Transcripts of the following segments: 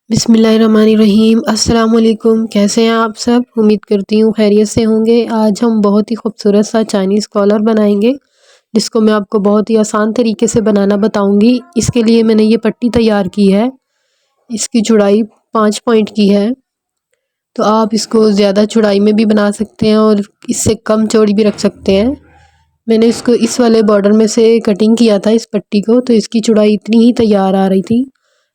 बिस्मिल्लाहिर्रहमानिर्रहीम। अस्सलाम वालेकुम। कैसे हैं आप सब? उम्मीद करती हूँ खैरियत से होंगे। आज हम बहुत ही खूबसूरत सा चाइनीज़ कॉलर बनाएंगे, जिसको मैं आपको बहुत ही आसान तरीके से बनाना बताऊंगी। इसके लिए मैंने ये पट्टी तैयार की है। इसकी चौड़ाई 5 पॉइंट की है, तो आप इसको ज़्यादा चौड़ाई में भी बना सकते हैं और इससे कम चौड़ी भी रख सकते हैं। मैंने इसको इस वाले बॉर्डर में से कटिंग किया था इस पट्टी को, तो इसकी चौड़ाई इतनी ही तैयार आ रही थी।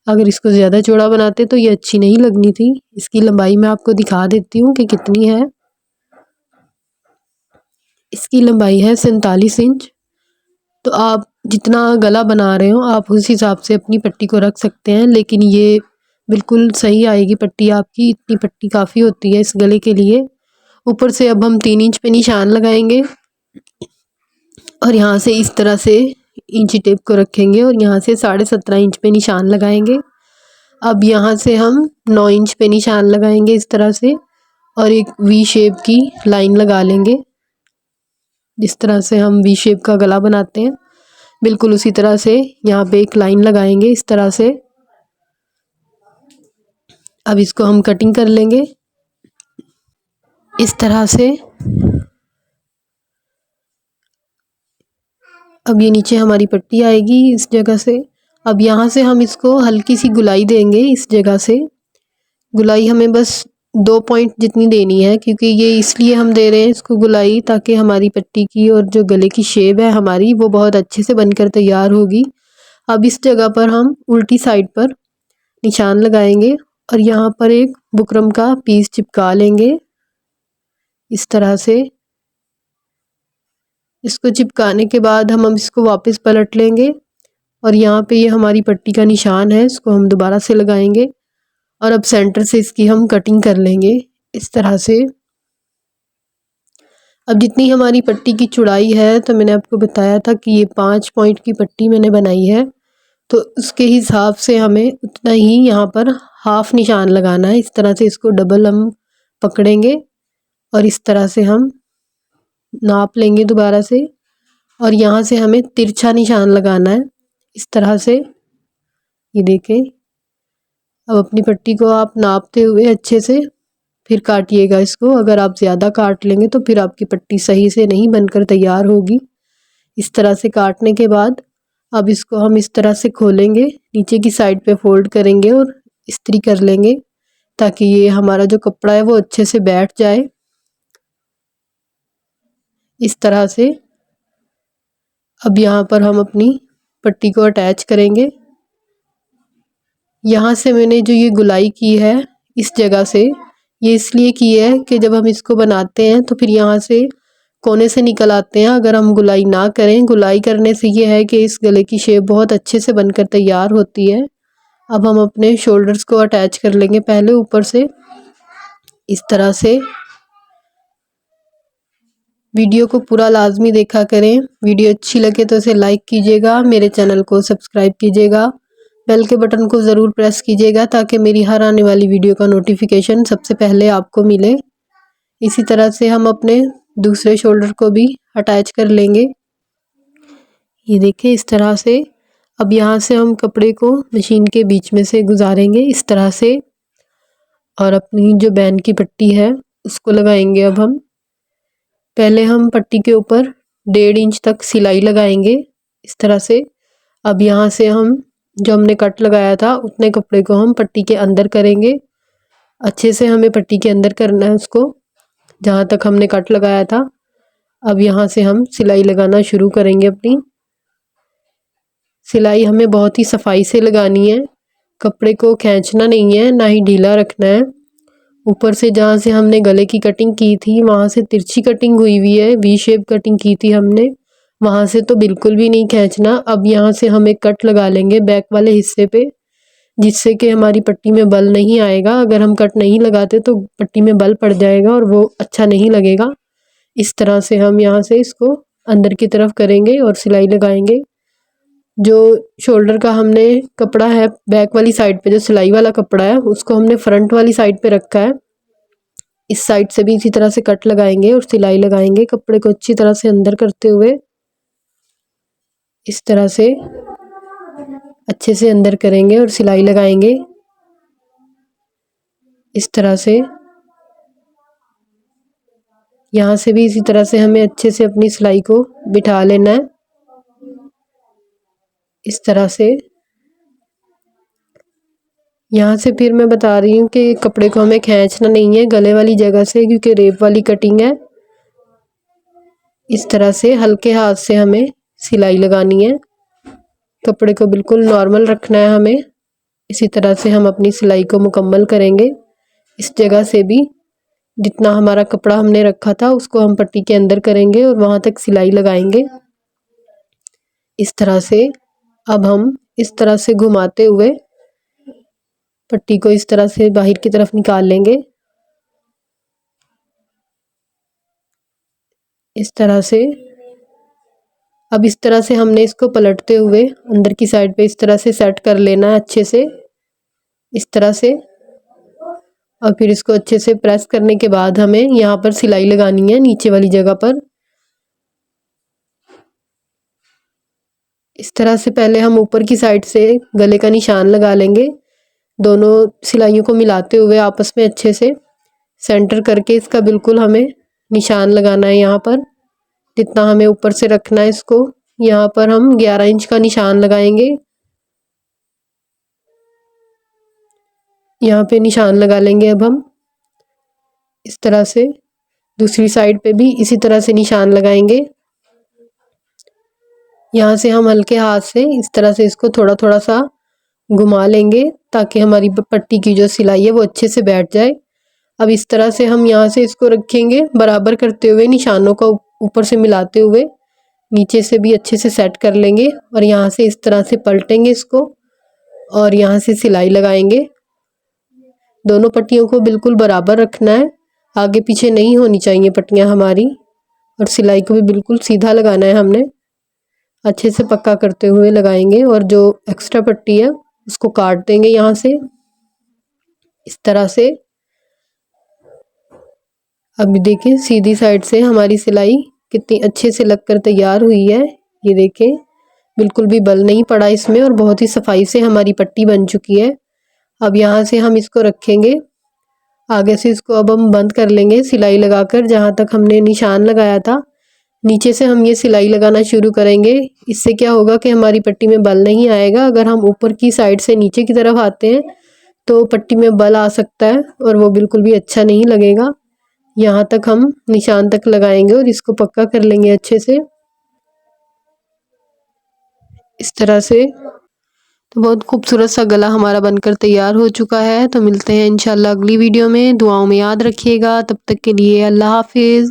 अगर इसको ज़्यादा चौड़ा बनाते तो ये अच्छी नहीं लगनी थी। इसकी लंबाई मैं आपको दिखा देती हूँ कि कितनी है। इसकी लंबाई है 47 इंच। तो आप जितना गला बना रहे हो आप उस हिसाब से अपनी पट्टी को रख सकते हैं, लेकिन ये बिल्कुल सही आएगी पट्टी आपकी। इतनी पट्टी काफ़ी होती है इस गले के लिए। ऊपर से अब हम 3 इंच पे निशान लगाएंगे और यहाँ से इस तरह से इंची टेप को रखेंगे और यहाँ से 17.5 इंच पे निशान लगाएंगे। अब यहाँ से हम 9 इंच पे निशान लगाएंगे इस तरह से, और एक वी शेप की लाइन लगा लेंगे। जिस तरह से हम वी शेप का गला बनाते हैं बिल्कुल उसी तरह से यहाँ पे एक लाइन लगाएंगे इस तरह से। अब इसको हम कटिंग कर लेंगे इस तरह से। अब ये नीचे हमारी पट्टी आएगी इस जगह से। अब यहाँ से हम इसको हल्की सी गुलाई देंगे इस जगह से। गुलाई हमें बस 2 पॉइंट जितनी देनी है, क्योंकि ये इसलिए हम दे रहे हैं इसको गुलाई ताकि हमारी पट्टी की और जो गले की शेप है हमारी वो बहुत अच्छे से बनकर तैयार होगी। अब इस जगह पर हम उल्टी साइड पर निशान लगाएंगे और यहाँ पर एक बुकरम का पीस चिपका लेंगे इस तरह से। इसको चिपकाने के बाद हम इसको वापस पलट लेंगे और यहाँ पे ये हमारी पट्टी का निशान है, इसको हम दोबारा से लगाएंगे और अब सेंटर से इसकी हम कटिंग कर लेंगे इस तरह से। अब जितनी हमारी पट्टी की चौड़ाई है, तो मैंने आपको बताया था कि ये 5 पॉइंट की पट्टी मैंने बनाई है, तो उसके हिसाब से हमें उतना ही यहाँ पर हाफ निशान लगाना है। इस तरह से इसको डबल हम पकड़ेंगे और इस तरह से हम नाप लेंगे दोबारा से, और यहाँ से हमें तिरछा निशान लगाना है इस तरह से। ये देखें। अब अपनी पट्टी को आप नापते हुए अच्छे से फिर काटिएगा इसको। अगर आप ज़्यादा काट लेंगे तो फिर आपकी पट्टी सही से नहीं बनकर तैयार होगी। इस तरह से काटने के बाद अब इसको हम इस तरह से खोलेंगे, नीचे की साइड पे फोल्ड करेंगे और इस्त्री कर लेंगे ताकि ये हमारा जो कपड़ा है वो अच्छे से बैठ जाए इस तरह से। अब यहाँ पर हम अपनी पट्टी को अटैच करेंगे। यहाँ से मैंने जो ये गुलाई की है इस जगह से, ये इसलिए की है कि जब हम इसको बनाते हैं तो फिर यहाँ से कोने से निकल आते हैं अगर हम गुलाई ना करें। गुलाई करने से ये है कि इस गले की शेप बहुत अच्छे से बनकर तैयार होती है। अब हम अपने शोल्डर्स को अटैच कर लेंगे पहले ऊपर से इस तरह से। वीडियो को पूरा लाजमी देखा करें। वीडियो अच्छी लगे तो इसे लाइक कीजिएगा, मेरे चैनल को सब्सक्राइब कीजिएगा, बेल के बटन को ज़रूर प्रेस कीजिएगा ताकि मेरी हर आने वाली वीडियो का नोटिफिकेशन सबसे पहले आपको मिले। इसी तरह से हम अपने दूसरे शोल्डर को भी अटैच कर लेंगे। ये देखें इस तरह से। अब यहाँ से हम कपड़े को मशीन के बीच में से गुजारेंगे इस तरह से, और अपनी जो बैन की पट्टी है उसको लगाएंगे। अब हम पहले हम पट्टी के ऊपर 1.5 इंच तक सिलाई लगाएंगे इस तरह से। अब यहाँ से हम जो हमने कट लगाया था उतने कपड़े को हम पट्टी के अंदर करेंगे। अच्छे से हमें पट्टी के अंदर करना है उसको जहाँ तक हमने कट लगाया था। अब यहाँ से हम सिलाई लगाना शुरू करेंगे। अपनी सिलाई हमें बहुत ही सफाई से लगानी है, कपड़े को खींचना नहीं है, ना ही ढीला रखना है। ऊपर से जहाँ से हमने गले की कटिंग की थी वहाँ से तिरछी कटिंग हुई हुई है, वी शेप कटिंग की थी हमने, वहाँ से तो बिल्कुल भी नहीं खींचना। अब यहाँ से हम एक कट लगा लेंगे बैक वाले हिस्से पे, जिससे कि हमारी पट्टी में बल नहीं आएगा। अगर हम कट नहीं लगाते तो पट्टी में बल पड़ जाएगा और वो अच्छा नहीं लगेगा। इस तरह से हम यहाँ से इसको अंदर की तरफ करेंगे और सिलाई लगाएंगे। जो शोल्डर का हमने कपड़ा है बैक वाली साइड पे, जो सिलाई वाला कपड़ा है उसको हमने फ्रंट वाली साइड पे रखा है। इस साइड से भी इसी तरह से कट लगाएंगे और सिलाई लगाएंगे, कपड़े को अच्छी तरह से अंदर करते हुए इस तरह से अच्छे से अंदर करेंगे और सिलाई लगाएंगे। इस तरह से। यहाँ से भी इसी तरह से हमें अच्छे से अपनी सिलाई को बिठा लेना है, इस तरह से। यहाँ से फिर मैं बता रही हूँ कि कपड़े को हमें खींचना नहीं है गले वाली जगह से, क्योंकि रेप वाली कटिंग है। इस तरह से हल्के हाथ से हमें सिलाई लगानी है, कपड़े को बिल्कुल नॉर्मल रखना है हमें। इसी तरह से हम अपनी सिलाई को मुकम्मल करेंगे। इस जगह से भी जितना हमारा कपड़ा हमने रखा था उसको हम पट्टी के अंदर करेंगे और वहाँ तक सिलाई लगाएंगे, इस तरह से। अब हम इस तरह से घुमाते हुए पट्टी को इस तरह से बाहर की तरफ निकाल लेंगे, इस तरह से। अब इस तरह से हमने इसको पलटते हुए अंदर की साइड पे इस तरह से सेट कर लेना है अच्छे से, इस तरह से। और फिर इसको अच्छे से प्रेस करने के बाद हमें यहाँ पर सिलाई लगानी है नीचे वाली जगह पर। इस तरह से पहले हम ऊपर की साइड से गले का निशान लगा लेंगे, दोनों सिलाइयों को मिलाते हुए आपस में अच्छे से सेंटर करके इसका बिल्कुल हमें निशान लगाना है। यहाँ पर जितना हमें ऊपर से रखना है इसको, यहाँ पर हम 11 इंच का निशान लगाएंगे। यहाँ पे निशान लगा लेंगे अब हम इस तरह से। दूसरी साइड पे भी इसी तरह से निशान लगाएंगे। यहाँ से हम हल्के हाथ से इस तरह से इसको थोड़ा थोड़ा सा घुमा लेंगे ताकि हमारी पट्टी की जो सिलाई है वो अच्छे से बैठ जाए। अब इस तरह से हम यहाँ से इसको रखेंगे बराबर करते हुए, निशानों को ऊपर से मिलाते हुए नीचे से भी अच्छे से सेट कर लेंगे और यहाँ से इस तरह से पलटेंगे इसको और यहाँ से सिलाई लगाएंगे। दोनों पट्टियों को बिल्कुल बराबर रखना है, आगे पीछे नहीं होनी चाहिए पट्टियाँ हमारी। और सिलाई को भी बिल्कुल सीधा लगाना है हमने, अच्छे से पक्का करते हुए लगाएंगे। और जो एक्स्ट्रा पट्टी है उसको काट देंगे यहाँ से इस तरह से। अभी देखिए सीधी साइड से हमारी सिलाई कितनी अच्छे से लगकर तैयार हुई है। ये देखें बिल्कुल भी बल नहीं पड़ा इसमें और बहुत ही सफाई से हमारी पट्टी बन चुकी है। अब यहाँ से हम इसको रखेंगे, आगे से इसको अब हम बंद कर लेंगे सिलाई लगाकर। जहाँ तक हमने निशान लगाया था नीचे से हम ये सिलाई लगाना शुरू करेंगे। इससे क्या होगा कि हमारी पट्टी में बल नहीं आएगा। अगर हम ऊपर की साइड से नीचे की तरफ आते हैं तो पट्टी में बल आ सकता है और वो बिल्कुल भी अच्छा नहीं लगेगा। यहाँ तक हम निशान तक लगाएंगे और इसको पक्का कर लेंगे अच्छे से इस तरह से। तो बहुत खूबसूरत सा गला हमारा बनकर तैयार हो चुका है। तो मिलते हैं इंशाल्लाह अगली वीडियो में। दुआओं में याद रखिएगा। तब तक के लिए अल्लाह हाफिज़।